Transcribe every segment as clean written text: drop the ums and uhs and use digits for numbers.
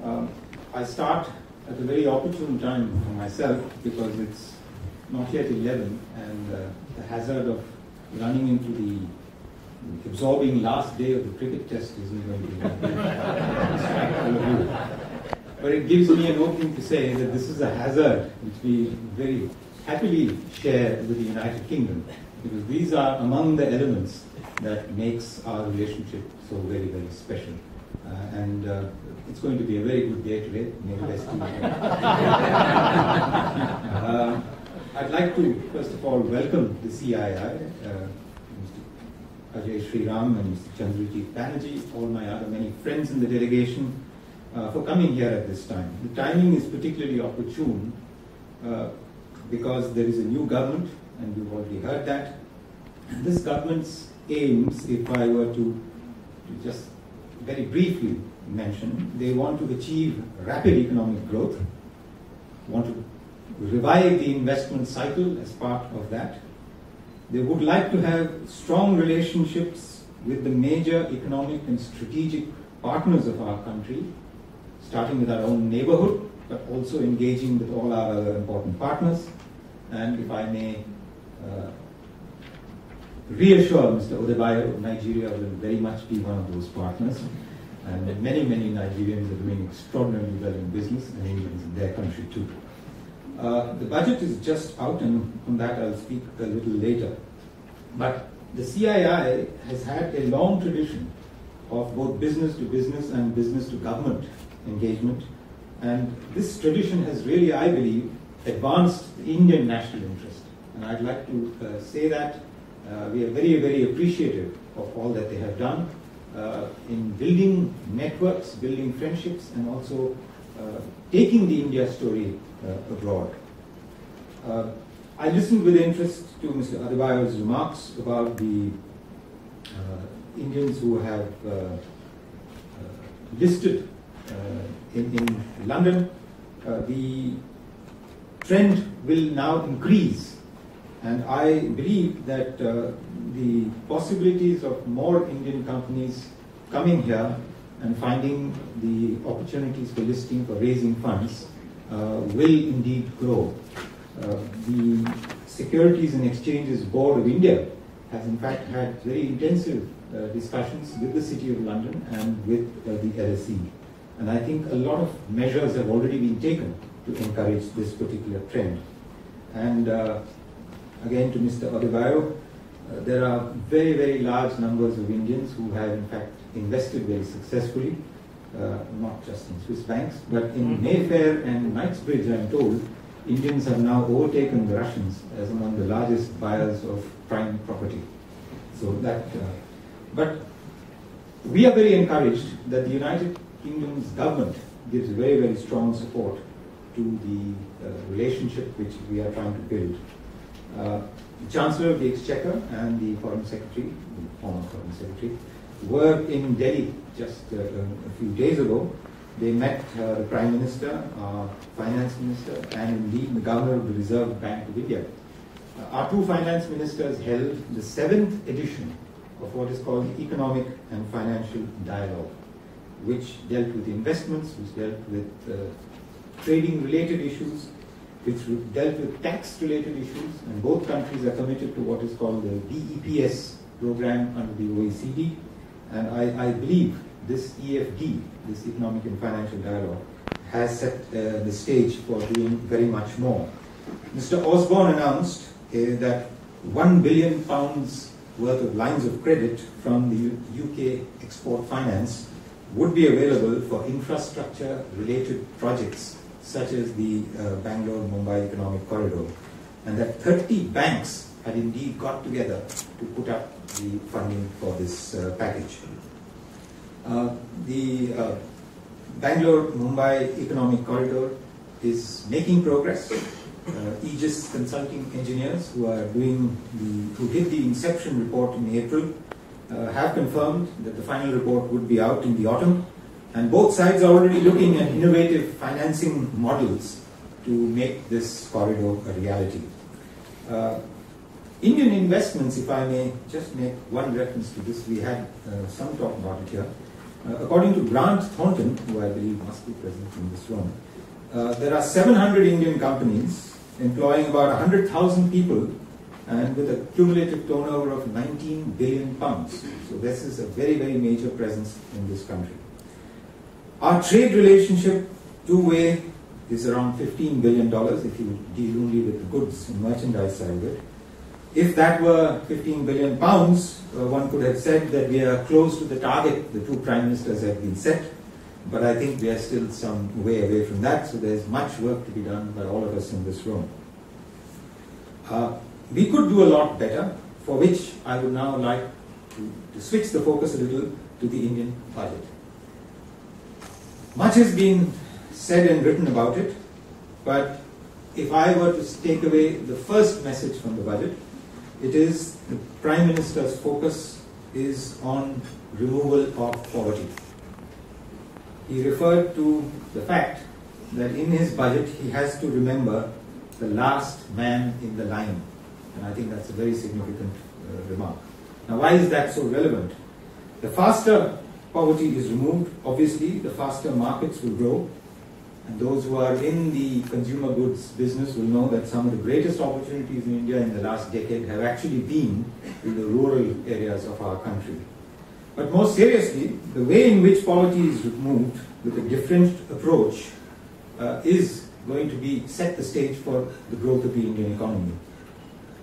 I start at a very opportune time for myself because it's not yet 11 and the hazard of running into the absorbing last day of the cricket test isn't going to be distract all of you. But it gives me an opening to say that this is a hazard which we very happily share with the United Kingdom, because these are among the elements that makes our relationship so very, very special. And it's going to be a very good day today. May the best to you. I'd like to, first of all, welcome the CII, Mr. Ajay Sriram and Mr. Chandrajit Banerjee, all my other many friends in the delegation, for coming here at this time. The timing is particularly opportune because there is a new government, and we've already heard that. And this government's aims, if I were to just very briefly mention, they want to achieve rapid economic growth, want to revive the investment cycle as part of that. They would like to have strong relationships with the major economic and strategic partners of our country, starting with our own neighborhood, but also engaging with all our other important partners. And if I may reassure Mr. Odebayo, Nigeria will very much be one of those partners. And many, many Nigerians are doing extraordinarily well in business, and Indians in their country too. The budget is just out, and on that I'll speak a little later. But the CII has had a long tradition of both business to business and business to government engagement. And this tradition has really, I believe, advanced the Indian national interest. And I'd like to say that we are very, very appreciative of all that they have done in building networks, building friendships, and also taking the India story abroad. I listened with interest to Mr. Adebayo's remarks about the Indians who have listed in London. The trend will now increase, and I believe that the possibilities of more Indian companies coming here and finding the opportunities for listing, for raising funds, will indeed grow. The Securities and Exchanges Board of India has in fact had very intensive discussions with the City of London and with the LSE. And I think a lot of measures have already been taken to encourage this particular trend. And again, to Mr. Odebayo, there are very, very large numbers of Indians who have in fact invested very successfully, not just in Swiss banks, but in Mayfair and Knightsbridge, I'm told, Indians have now overtaken the Russians as among the largest buyers of prime property. So that, but we are very encouraged that the United Kingdom's government gives very, very strong support to the relationship which we are trying to build. The Chancellor of the Exchequer and the Foreign Secretary, the former Foreign Secretary, were in Delhi just a few days ago. They met the Prime Minister, our Finance Minister, and indeed the Governor of the Reserve Bank of India. Our two finance ministers held the 7th edition of what is called the Economic and Financial Dialogue, which dealt with investments, which dealt with trading-related issues, which dealt with tax-related issues, and both countries are committed to what is called the BEPS program under the OECD. And I believe this EFD, this Economic and Financial Dialogue, has set the stage for doing very much more. Mr. Osborne announced that £1 billion worth of lines of credit from the UK Export Finance would be available for infrastructure-related projects such as the Bangalore-Mumbai Economic Corridor, and that 30 banks had indeed got together to put up the funding for this package. The Bangalore-Mumbai Economic Corridor is making progress. Aegis Consulting Engineers, who did the inception report in April, have confirmed that the final report would be out in the autumn, and both sides are already looking at innovative financing models to make this corridor a reality. Indian investments, if I may just make one reference to this, we had some talk about it here. According to Grant Thornton, who I believe must be present in this room, there are 700 Indian companies employing about 100,000 people and with a cumulative turnover of 19 billion pounds. So this is a very, very major presence in this country. Our trade relationship, two-way, is around $15 billion if you deal only with the goods and merchandise side of it. If that were 15 billion pounds, one could have said that we are close to the target the two prime ministers have been set, but I think we are still some way away from that, so there's much work to be done by all of us in this room. We could do a lot better, for which I would now like to switch the focus a little to the Indian budget. Much has been said and written about it, but if I were to take away the first message from the budget, it is the Prime Minister's focus is on removal of poverty. He referred to the fact that in his budget he has to remember the last man in the line. And I think that's a very significant remark. Now, why is that so relevant? The faster poverty is removed, obviously, the faster markets will grow. And those who are in the consumer goods business will know that some of the greatest opportunities in India in the last decade have actually been in the rural areas of our country. But more seriously, the way in which poverty is removed with a different approach is going to set the stage for the growth of the Indian economy.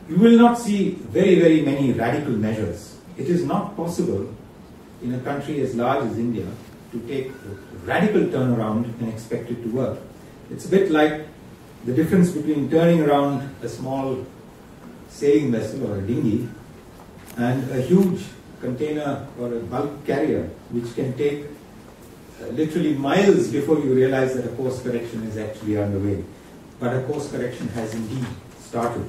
You will not see very, very many radical measures. It is not possible in a country as large as India to take a radical turnaround and expect it to work. It's a bit like the difference between turning around a small sailing vessel or a dinghy and a huge container or a bulk carrier, which can take literally miles before you realize that a course correction is actually underway. But a course correction has indeed started.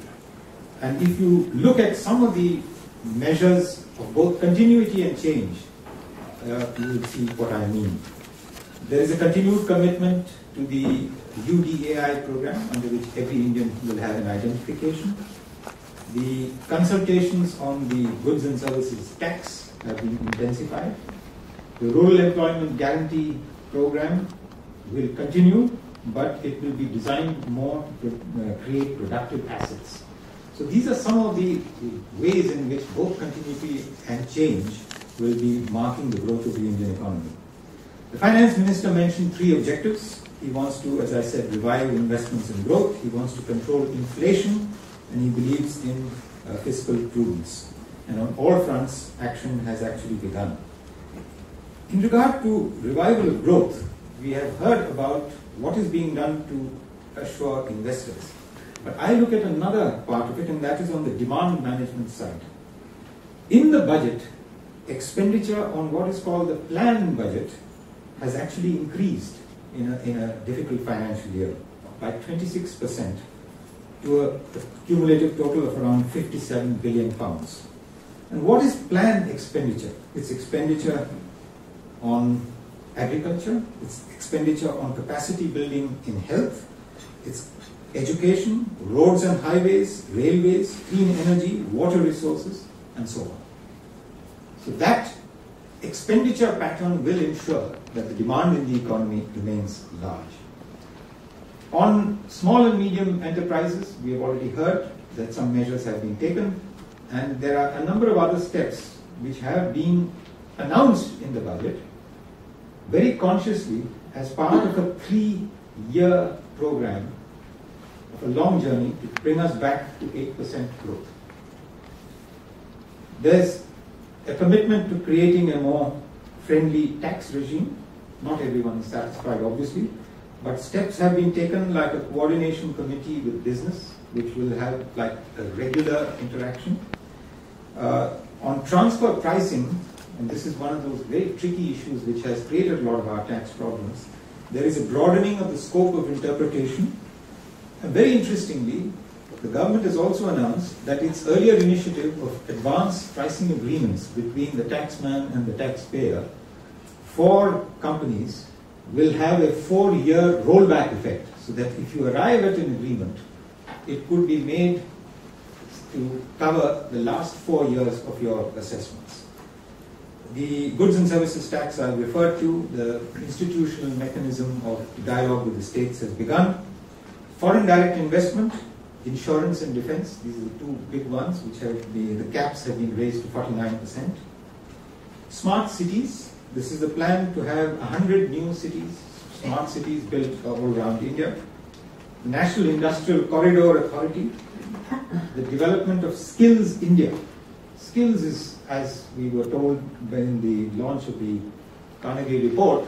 And if you look at some of the measures of both continuity and change, you will see what I mean. There is a continued commitment to the UDAI program, under which every Indian will have an identification. The consultations on the goods and services tax have been intensified. The Rural Employment Guarantee program will continue, but it will be designed more to create productive assets. So these are some of the ways in which both continuity and change will be marking the growth of the Indian economy. The Finance Minister mentioned three objectives. He wants to, as I said, revive investments and growth. He wants to control inflation, and he believes in fiscal prudence. And on all fronts, action has actually begun. In regard to revival of growth, we have heard about what is being done to assure investors. But I look at another part of it, and that is on the demand management side. In the budget, expenditure on what is called the planned budget has actually increased in a difficult financial year by 26% to a cumulative total of around 57 billion pounds. And what is planned expenditure? It's expenditure on agriculture, it's expenditure on capacity building in health, it's education, roads and highways, railways, clean energy, water resources, and so on. So that expenditure pattern will ensure that the demand in the economy remains large. On small and medium enterprises, we have already heard that some measures have been taken, and there are a number of other steps which have been announced in the budget very consciously as part of a 3-year program of a long journey to bring us back to 8% growth. There's a commitment to creating a more friendly tax regime. Not everyone is satisfied, obviously, but steps have been taken, like a coordination committee with business, which will have like a regular interaction. On transfer pricing, and this is one of those very tricky issues which has created a lot of our tax problems, there is a broadening of the scope of interpretation. And very interestingly, the government has also announced that its earlier initiative of advanced pricing agreements between the taxman and the taxpayer for companies will have a 4-year rollback effect, so that if you arrive at an agreement, it could be made to cover the last 4 years of your assessments. The goods and services tax I referred to, the institutional mechanism of dialogue with the states has begun. Foreign direct investment, insurance and defense, these are the two big ones which have the caps have been raised to 49%. Smart cities, this is a plan to have 100 new cities, smart cities built all around India. The National Industrial Corridor Authority, the development of Skills India. Skills is, as we were told in the launch of the Carnegie report,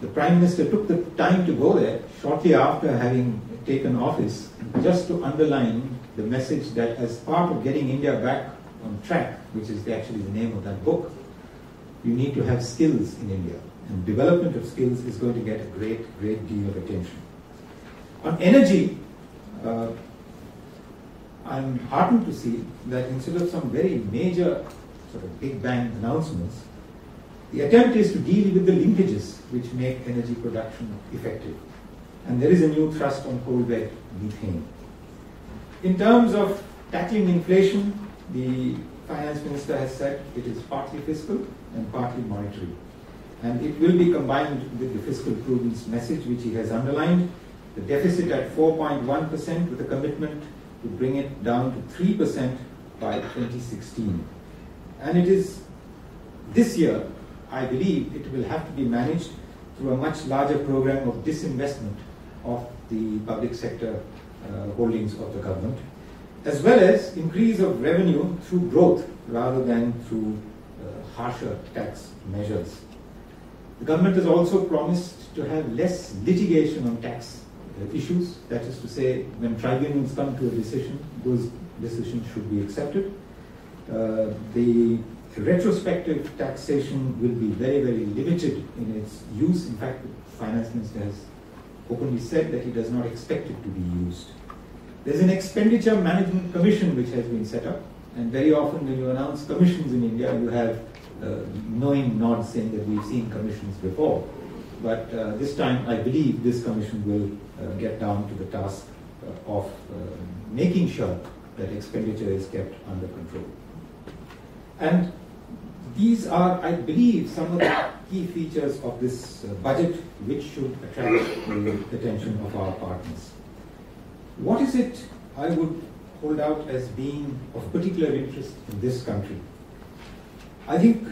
the Prime Minister took the time to go there shortly after having taken office, just to underline the message that as part of getting India back on track, which is actually the name of that book, you need to have skills in India. And development of skills is going to get a great deal of attention. On energy, I'm heartened to see that instead of some very major sort of big bang announcements, the attempt is to deal with the linkages which make energy production effective. And there is a new thrust on coal bed methane. In terms of tackling inflation, the finance minister has said it is partly fiscal and partly monetary. And it will be combined with the fiscal prudence message which he has underlined. The deficit at 4.1% with a commitment to bring it down to 3% by 2016. And it is this year, I believe, it will have to be managed through a much larger program of disinvestment of the public sector holdings of the government, as well as increase of revenue through growth rather than through harsher tax measures. The government has also promised to have less litigation on tax issues. That is to say, when tribunals come to a decision, those decisions should be accepted. The retrospective taxation will be very limited in its use. In fact, the finance minister has openly said that he does not expect it to be used. There's an expenditure management commission which has been set up, and very often when you announce commissions in India, you have knowing nods saying that we've seen commissions before. But this time, I believe this commission will get down to the task of making sure that expenditure is kept under control. And these are, I believe, some of the key features of this budget which should attract the attention of our partners. What is it I would hold out as being of particular interest in this country? I think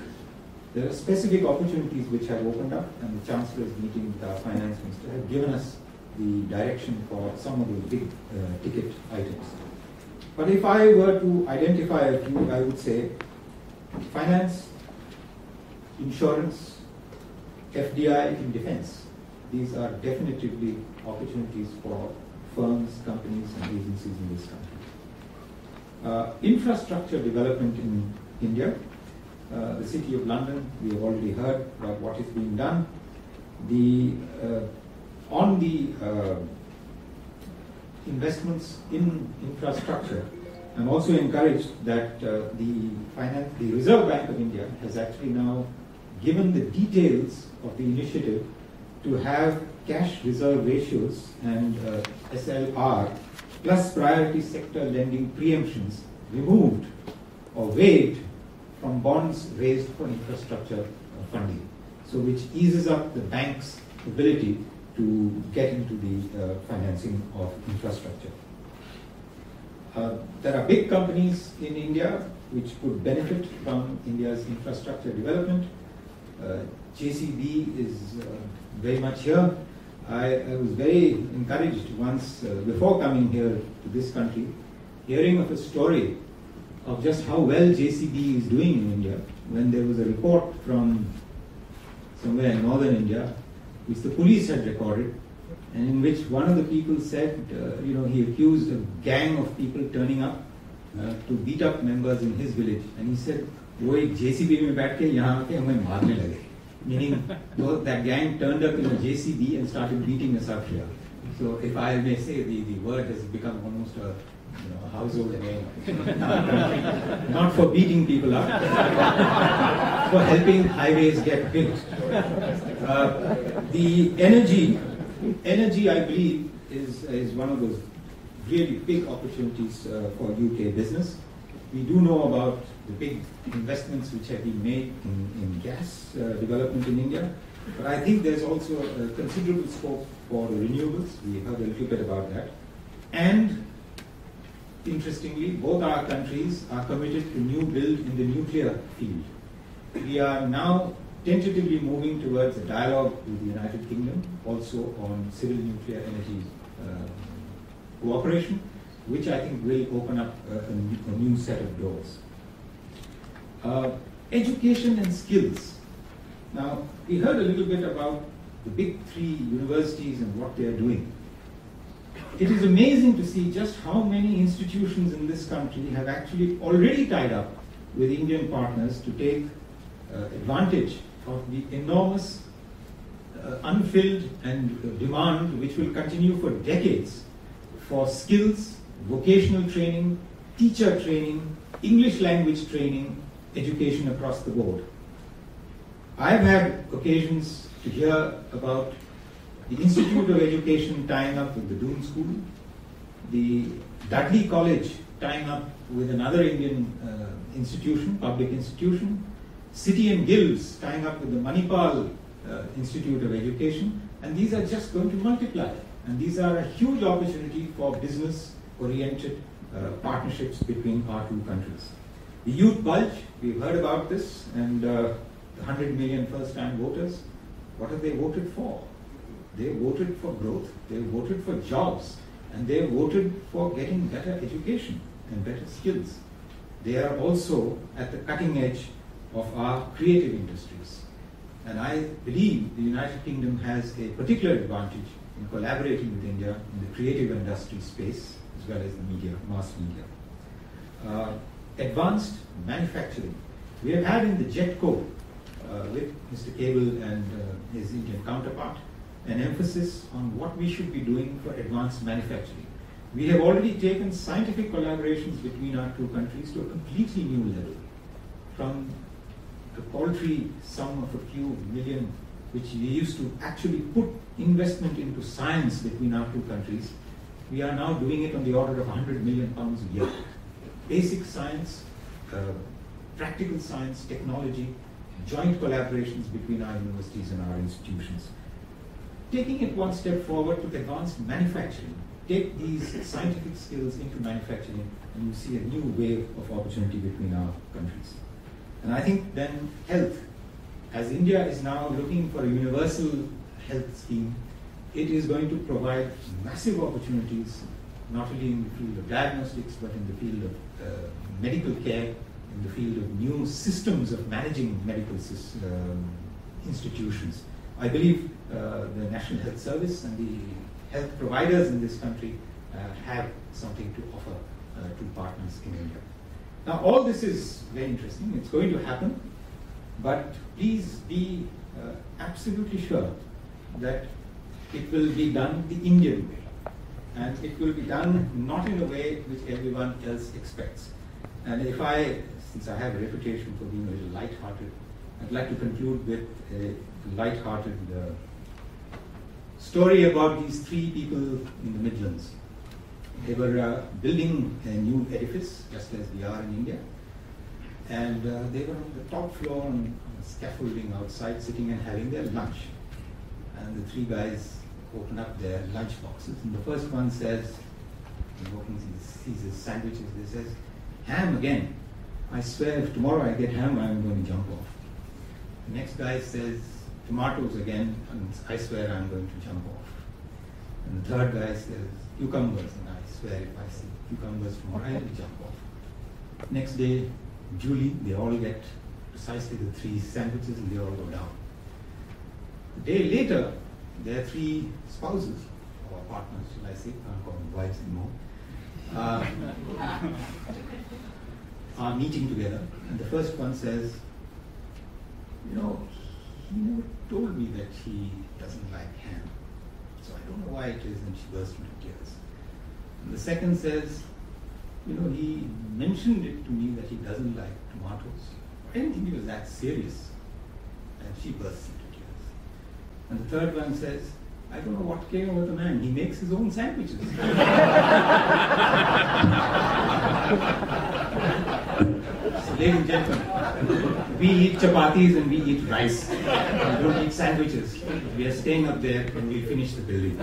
there are specific opportunities which have opened up, and the Chancellor's meeting with our finance minister have given us the direction for some of the big ticket items. But if I were to identify a few, I would say finance, insurance, FDI in defense. These are definitively opportunities for firms, companies and agencies in this country. Infrastructure development in India. The City of London, we have already heard about what is being done. On the investments in infrastructure, I'm also encouraged that the Reserve Bank of India has actually now given the details of the initiative to have cash reserve ratios and SLR plus priority sector lending preemptions removed or waived from bonds raised for infrastructure funding, so which eases up the bank's ability to get into the financing of infrastructure. There are big companies in India which could benefit from India's infrastructure development. JCB is very much here. I was very encouraged once, before coming here to this country, hearing of a story of just how well JCB is doing in India, when there was a report from somewhere in northern India, which the police had recorded, and in which one of the people said, he accused a gang of people turning up to beat up members in his village, and he said, "वो एक JCB में बैठ के यहाँ आके हमें मारने लगे," meaning that gang turned up in a JCB and started beating us up here. So if I may say, the word has become almost a household name. Not for beating people up, for helping highways get built. The energy, I believe, is one of those really big opportunities for UK business. We do know about the big investments which have been made in gas development in India, but I think there's also a considerable scope for the renewables. We heard a little bit about that. And interestingly, both our countries are committed to new build in the nuclear field. We are now tentatively moving towards a dialogue with the United Kingdom, also on civil nuclear energy cooperation, which I think will open up a new set of doors. Education and skills. Now, we heard a little bit about the big three universities and what they are doing. It is amazing to see just how many institutions in this country have actually already tied up with Indian partners to take advantage of the enormous unfilled and demand which will continue for decades for skills, vocational training, teacher training, English language training, education across the board. I've had occasions to hear about the Institute of Education tying up with the Doon School, the Dudley College tying up with another Indian institution, public institution, City and Guilds tying up with the Manipal Institute of Education, and these are just going to multiply. And these are a huge opportunity for business-oriented partnerships between our two countries. The youth bulge, we've heard about this, and the 100 million first-time voters, what have they voted for? They voted for growth, they voted for jobs, and they voted for getting better education and better skills. They are also at the cutting edge of our creative industries. And I believe the United Kingdom has a particular advantage in collaborating with India in the creative industry space, as well as the media, mass media. Advanced manufacturing. We have had in the JETCO with Mr. Cable and his Indian counterpart an emphasis on what we should be doing for advanced manufacturing. We have already taken scientific collaborations between our two countries to a completely new level. From the paltry sum of a few million, which we used to actually put investment into science between our two countries, we are now doing it on the order of 100 million pounds a year. Basic science, practical science, technology, joint collaborations between our universities and our institutions. Taking it one step forward to advanced manufacturing. Take these scientific skills into manufacturing and you see a new wave of opportunity between our countries. And I think then health. As India is now looking for a universal health scheme, it is going to provide massive opportunities, not only in the field of diagnostics, but in the field of medical care, in the field of new systems of managing medical institutions. I believe the National Health Service and the health providers in this country have something to offer to partners in India. Now, all this is very interesting. It's going to happen, but please be absolutely sure that it will be done the Indian way. And it will be done not in a way which everyone else expects. And since I have a reputation for being a little light-hearted, I'd like to conclude with a light-hearted story about these three people in the Midlands. They were building a new edifice, just as we are in India, and they were on the top floor on scaffolding outside, sitting and having their lunch. And the three guys open up their lunch boxes, and the first one says, he opens, he sees his sandwiches, he says, "Ham again. I swear if tomorrow I get ham, I'm going to jump off." The next guy says, "Tomatoes again, and I swear I'm going to jump off." And the third guy says, "Cucumbers, and I swear if I see cucumbers tomorrow, I will jump off." Next day, duly, they all get precisely the three sandwiches and they all go down. A day later, their three spouses, or partners, shall I say, can't call them wives anymore, are meeting together. And the first one says, "You know, he never told me that he doesn't like ham. So I don't know why it is," and she burst into tears. And the second says, "You know, he mentioned it to me that he doesn't like tomatoes. I didn't think he was that serious." And she bursts into tears. And the third one says, "I don't know what came over the man. He makes his own sandwiches." ladies and gentlemen, we eat chapatis and we eat rice. We don't eat sandwiches. We are staying up there and we'll finish the building.